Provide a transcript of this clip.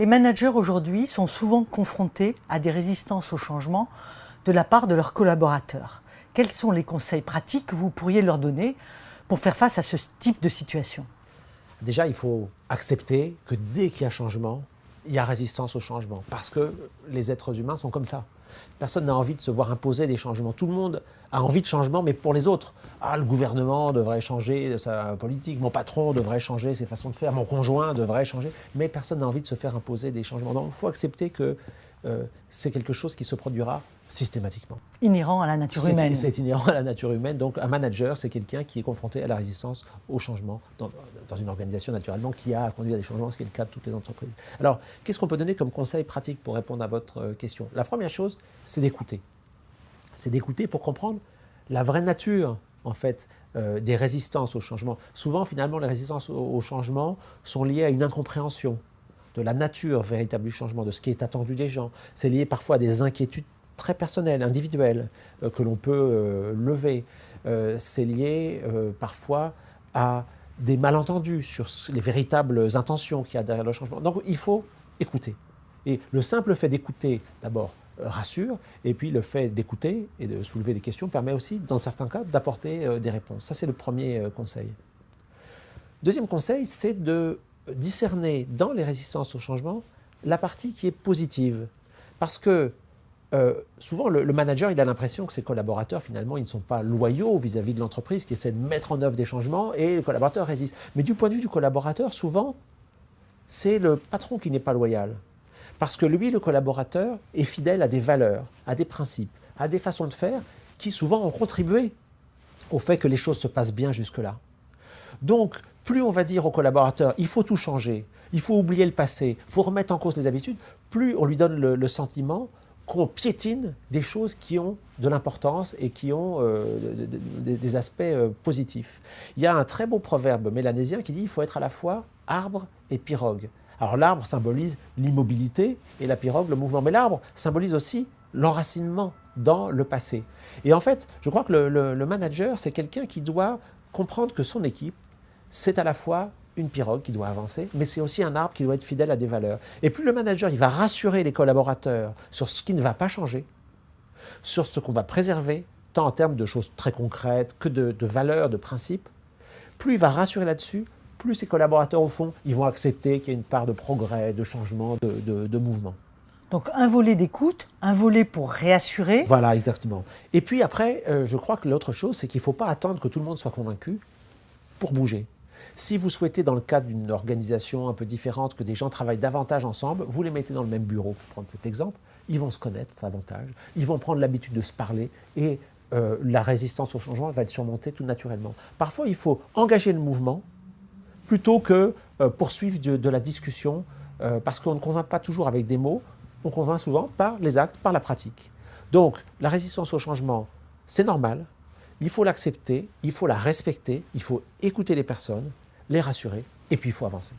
Les managers aujourd'hui sont souvent confrontés à des résistances au changement de la part de leurs collaborateurs. Quels sont les conseils pratiques que vous pourriez leur donner pour faire face à ce type de situation? Déjà, il faut accepter que dès qu'il y a changement, il y a résistance au changement. Parce que les êtres humains sont comme ça. Personne n'a envie de se voir imposer des changements. Tout le monde a envie de changement, mais pour les autres. Ah, le gouvernement devrait changer sa politique, mon patron devrait changer ses façons de faire, mon conjoint devrait changer. Mais personne n'a envie de se faire imposer des changements. Donc, il faut accepter que c'est quelque chose qui se produira systématiquement. Inhérent à la nature humaine. C'est inhérent à la nature humaine. Donc un manager, c'est quelqu'un qui est confronté à la résistance au changement dans une organisation naturellement qui a à conduire des changements, ce qui est le cas de toutes les entreprises. Alors, qu'est-ce qu'on peut donner comme conseil pratique pour répondre à votre question? La première chose, c'est d'écouter. C'est d'écouter pour comprendre la vraie nature, en fait, des résistances au changement. Souvent, finalement, les résistances au changement sont liées à une incompréhension de la nature véritable du changement, de ce qui est attendu des gens. C'est lié parfois à des inquiétudes très personnelles, individuelles, que l'on peut lever. C'est lié parfois à des malentendus sur les véritables intentions qu'il y a derrière le changement. Donc il faut écouter. Et le simple fait d'écouter, d'abord, rassure, et puis le fait d'écouter et de soulever des questions permet aussi, dans certains cas, d'apporter des réponses. Ça, c'est le premier conseil. Deuxième conseil, c'est de discerner dans les résistances au changement la partie qui est positive. Parce que souvent, le manager, il a l'impression que ses collaborateurs, finalement, ils ne sont pas loyaux vis-à-vis de l'entreprise qui essaie de mettre en œuvre des changements et le collaborateur résiste. Mais du point de vue du collaborateur, souvent, c'est le patron qui n'est pas loyal. Parce que lui, le collaborateur, est fidèle à des valeurs, à des principes, à des façons de faire qui souvent ont contribué au fait que les choses se passent bien jusque-là. Donc, plus on va dire au collaborateur, il faut tout changer, il faut oublier le passé, il faut remettre en cause les habitudes, plus on lui donne le sentiment qu'on piétine des choses qui ont de l'importance et qui ont des aspects positifs. Il y a un très beau proverbe mélanésien qui dit qu'il faut être à la fois arbre et pirogue. Alors l'arbre symbolise l'immobilité et la pirogue le mouvement, mais l'arbre symbolise aussi l'enracinement dans le passé. Et en fait, je crois que le manager, c'est quelqu'un qui doit comprendre que son équipe, c'est à la fois une pirogue qui doit avancer, mais c'est aussi un arbre qui doit être fidèle à des valeurs. Et plus le manager il va rassurer les collaborateurs sur ce qui ne va pas changer, sur ce qu'on va préserver, tant en termes de choses très concrètes que de valeurs, de principes, plus il va rassurer là-dessus, plus ses collaborateurs, au fond, ils vont accepter qu'il y a une part de progrès, de changement, de mouvement. Donc un volet d'écoute, un volet pour réassurer. Voilà, exactement. Et puis après, je crois que l'autre chose, c'est qu'il ne faut pas attendre que tout le monde soit convaincu pour bouger. Si vous souhaitez, dans le cadre d'une organisation un peu différente, que des gens travaillent davantage ensemble, vous les mettez dans le même bureau, pour prendre cet exemple, ils vont se connaître davantage, ils vont prendre l'habitude de se parler et la résistance au changement va être surmontée tout naturellement. Parfois, il faut engager le mouvement plutôt que poursuivre de la discussion, parce qu'on ne convainc pas toujours avec des mots, on convainc souvent par les actes, par la pratique. Donc, la résistance au changement, c'est normal. Il faut l'accepter, il faut la respecter, il faut écouter les personnes, les rassurer, et puis il faut avancer.